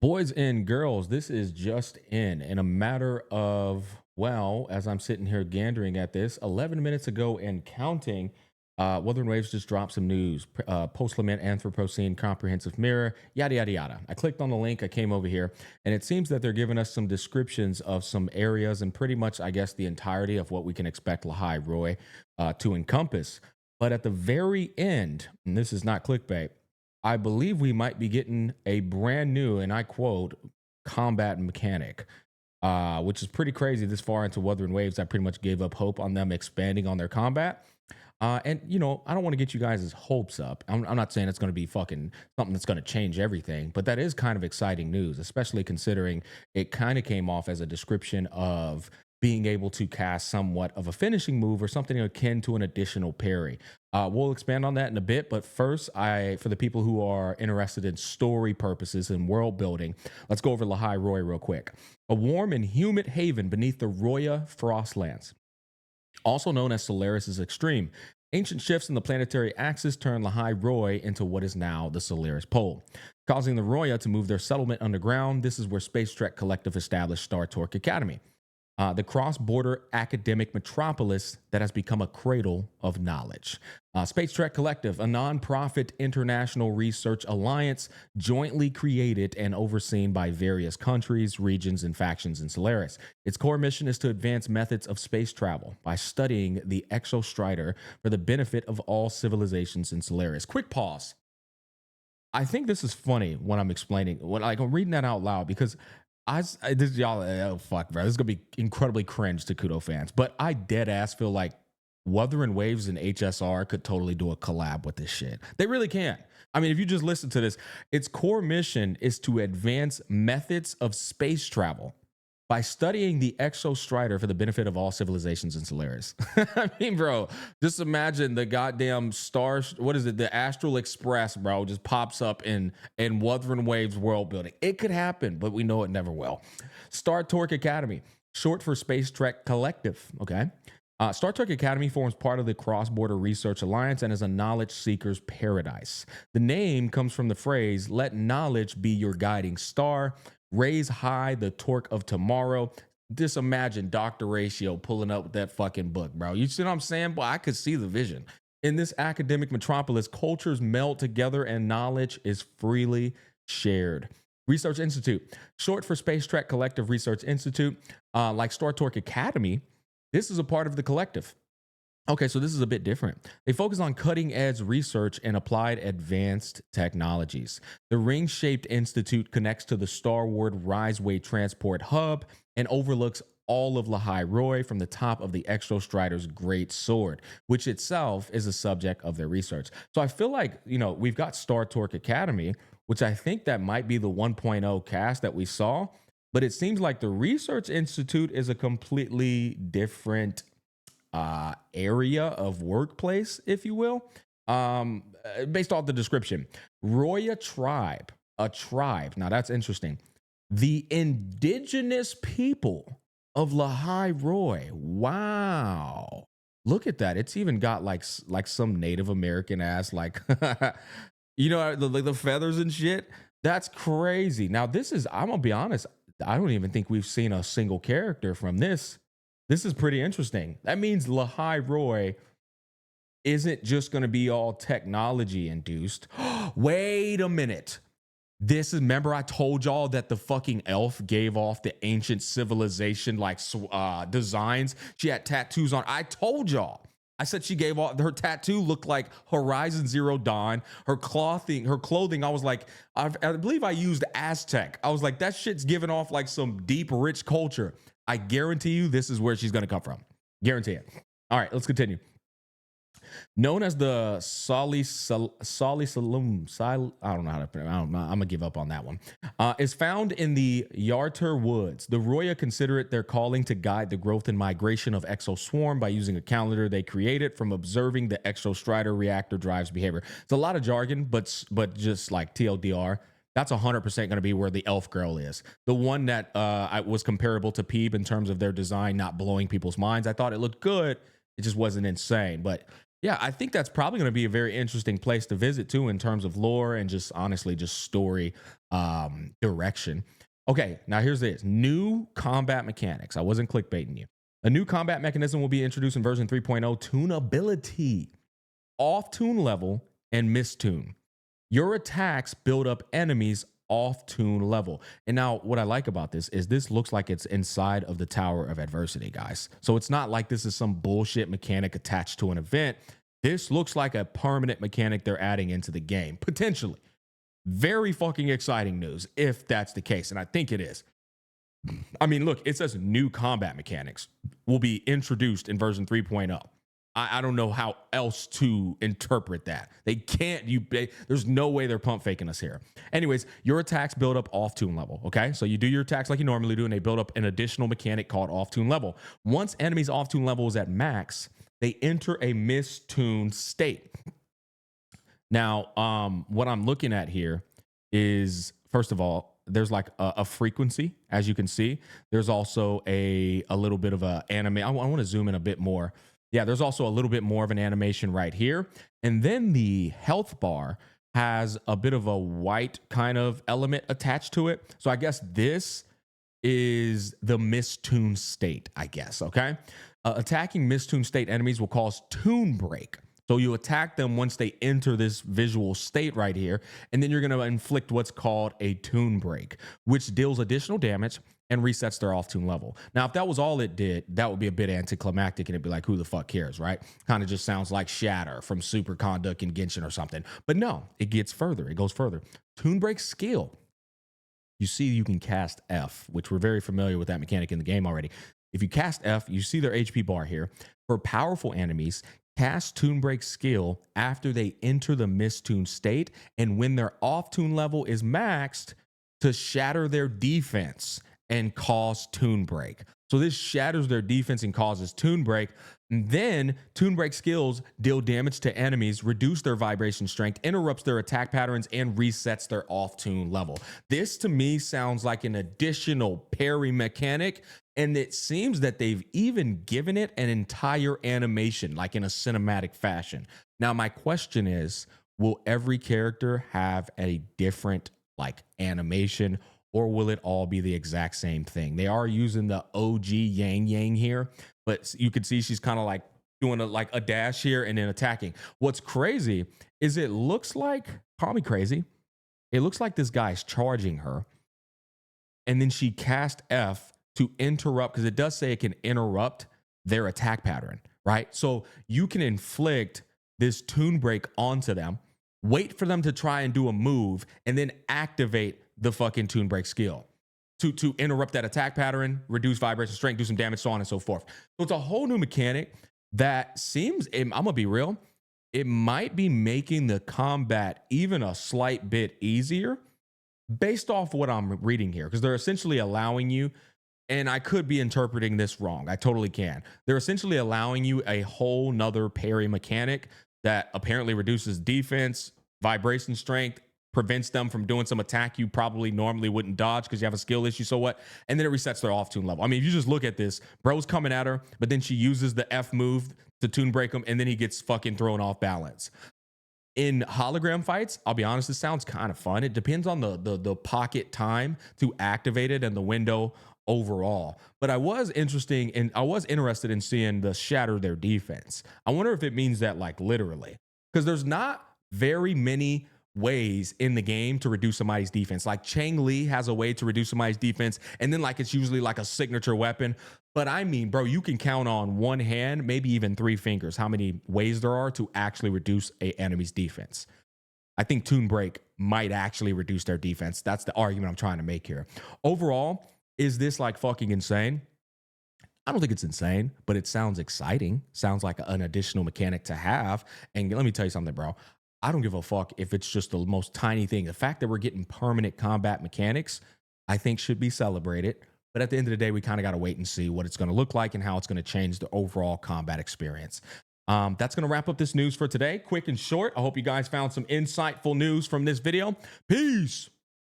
Boys and girls, this is just in a matter of, well, as I'm sitting here gandering at this, 11 minutes ago and counting, Wuthering Waves just dropped some news. Post-lament Anthropocene Comprehensive Mirror, yada, yada, yada. I clicked on the link, I came over here, and it seems that they're giving us some descriptions of some areas and pretty much, I guess, the entirety of what we can expect Lahai Roy to encompass. But at the very end, and this is not clickbait, I believe we might be getting a brand new, and I quote, combat mechanic, which is pretty crazy. This far into Wuthering Waves, I pretty much gave up hope on them expanding on their combat. And you know, I don't want to get you guys' hopes up. I'm not saying it's going to be fucking something that's going to change everything, but that is kind of exciting news, especially considering it kind of came off as a description of being able to cast somewhat of a finishing move or something akin to an additional parry. We'll expand on that in a bit, but first, for the people who are interested in story purposes and world building, let's go over Lahai Roy real quick. A warm and humid haven beneath the Roya Frostlands, also known as Solaris's Extreme. Ancient shifts in the planetary axis turned Lahai Roy into what is now the Solaris Pole, causing the Roya to move their settlement underground. This is where Spacetrek Collective established Star Torque Academy, the cross-border academic metropolis that has become a cradle of knowledge. Spacetrek Collective, a non-profit international research alliance jointly created and overseen by various countries, regions, and factions in Solaris. Its core mission is to advance methods of space travel by studying the exostrider for the benefit of all civilizations in Solaris. Quick pause. I think this is funny when I'm explaining, when I'm reading that out loud, because this y'all, oh fuck, bro, this is gonna be incredibly cringe to Kudo fans, but I dead ass feel like Wuthering Waves and HSR could totally do a collab with this shit. They really can. I mean, if you just listen to this, its core mission is to advance methods of space travel by studying the exostrider for the benefit of all civilizations in Solaris. I mean, bro, just imagine the goddamn star, what is it? The Astral Express, bro, just pops up in Wuthering Waves world building. It could happen, but we know it never will. Star Torque Academy, short for Spacetrek Collective, okay? Star Trek Academy forms part of the Cross-Border Research Alliance and is a knowledge seeker's paradise. The name comes from the phrase, let knowledge be your guiding star, raise high the torque of tomorrow. Just imagine Dr. Ratio pulling up with that fucking book, bro. You see what I'm saying? Well, I could see the vision. In this academic metropolis, cultures meld together and knowledge is freely shared. Research Institute, short for Spacetrek Collective Research Institute, like Star Trek Academy, this is a part of the collective. Okay, so this is a bit different. They focus on cutting edge research and applied advanced technologies. The ring shaped institute connects to the Starward Riseway Transport Hub and overlooks all of Lahai Roy from the top of the Exostrider's Great Sword, which itself is a subject of their research. So I feel like, you know, we've got Star Torque Academy, which I think that might be the 1.0 cast that we saw, but it seems like the Research Institute is a completely different area of workplace, if you will, based off the description. Roya tribe, a tribe. Now that's interesting. The indigenous people of Lahai Roy. Wow. Look at that. It's even got like some Native American ass, like, you know, the feathers and shit. That's crazy. Now this is, I'm gonna be honest, I don't even think we've seen a single character from this. This is pretty interesting. That means Lahai Roy isn't just going to be all technology induced. Wait a minute. This is, remember I told y'all that the fucking elf gave off the ancient civilization like designs. She had tattoos on. I told y'all. I said she gave off, her tattoo looked like Horizon Zero Dawn. Her clothing, I was like, I believe I used Aztec. I was like, that shit's giving off like some deep, rich culture. I guarantee you this is where she's going to come from. Guarantee it. All right, let's continue. Known as the Salisalum, I don't know how to pronounce it. I'm going to give up on that one. Is found in the Yarter Woods. The Roya consider it their calling to guide the growth and migration of Exoswarm by using a calendar they created from observing the Exostrider reactor drive's behavior. It's a lot of jargon, but just like TLDR, that's 100% going to be where the elf girl is. The one that was comparable to Peeb in terms of their design not blowing people's minds. I thought it looked good. It just wasn't insane. But Yeah, I think that's probably going to be a very interesting place to visit too, in terms of lore and just honestly just story direction. Okay, now here's this new combat mechanics. I wasn't clickbaiting you. A new combat mechanism will be introduced in version 3.0: tunability, off tune level, and mistune. Your attacks build up enemies off tune level. And now, what I like about this looks like it's inside of the Tower of Adversity, guys. So it's not like this is some bullshit mechanic attached to an event. This looks like a permanent mechanic they're adding into the game, potentially. Very fucking exciting news if that's the case. And I think it is. I mean, look, it says new combat mechanics will be introduced in version 3.0. I don't know how else to interpret that. They can't, there's no way they're pump faking us here. Anyways, your attacks build up off tune level, okay? So you do your attacks like you normally do, and they build up an additional mechanic called off tune level. Once enemies off tune level is at max, they enter a mistuned state. Now, what I'm looking at here is, first of all, there's like a frequency, as you can see. There's also a little bit of a anime. I want to zoom in a bit more. Yeah, there's also a little bit more of an animation right here. And then the health bar has a bit of a white kind of element attached to it. So I guess this is the mistuned state, I guess, okay? Attacking mistuned state enemies will cause tune break. So you attack them once they enter this visual state right here, and then you're going to inflict what's called a tune break, which deals additional damage and resets their off tune level. Now, if that was all it did, that would be a bit anticlimactic, and it'd be like, who the fuck cares, right? Kind of just sounds like Shatter from Super Conduct and Genshin or something. But no, it gets further. It goes further. Tune break skill. You see, you can cast F, which we're very familiar with that mechanic in the game already. If you cast F, you see their HP bar here. For powerful enemies, cast Tune Break skill after they enter the mistuned state, and when their off tune level is maxed, to shatter their defense and cause Tune Break. So this shatters their defense and causes Tune Break. And then Tune Break skills deal damage to enemies, reduce their vibration strength, interrupts their attack patterns, and resets their off tune level. This to me sounds like an additional parry mechanic. And it seems that they've even given it an entire animation, like in a cinematic fashion. Now, my question is, will every character have a different like animation, or will it all be the exact same thing? They are using the OG Yang Yang here, but you can see she's kind of like doing a dash here and then attacking. What's crazy is it looks like, call me crazy, it looks like this guy's charging her, and then she cast F to interrupt, because it does say it can interrupt their attack pattern, right? So you can inflict this tune break onto them, wait for them to try and do a move, and then activate the fucking tune break skill to interrupt that attack pattern, reduce vibration strength, do some damage, so on and so forth. So it's a whole new mechanic that seems, I'm gonna be real, it might be making the combat even a slight bit easier based off what I'm reading here, because they're essentially allowing you, and I could be interpreting this wrong, I totally can. They're essentially allowing you a whole nother parry mechanic that apparently reduces defense, vibration strength, prevents them from doing some attack you probably normally wouldn't dodge because you have a skill issue, so what? And then it resets their off tune level. I mean, if you just look at this, bro's coming at her, but then she uses the F move to tune break him, and then he gets fucking thrown off balance. In hologram fights, I'll be honest, this sounds kind of fun. It depends on the pocket time to activate it and the window overall. But I was interested in seeing the shatter their defense. I wonder if it means that like literally, because there's not very many ways in the game to reduce somebody's defense. Like Chang Li has a way to reduce somebody's defense, and then like it's usually like a signature weapon. But I mean, bro, you can count on one hand, maybe even 3 fingers, how many ways there are to actually reduce an enemy's defense. I think Tune Break might actually reduce their defense. That's the argument I'm trying to make here. Overall, is this like fucking insane? I don't think it's insane, but it sounds exciting. Sounds like an additional mechanic to have. And let me tell you something, bro. I don't give a fuck if it's just the most tiny thing. The fact that we're getting permanent combat mechanics, I think should be celebrated. But at the end of the day, we kind of got to wait and see what it's going to look like and how it's going to change the overall combat experience. That's going to wrap up this news for today. Quick and short. I hope you guys found some insightful news from this video. Peace.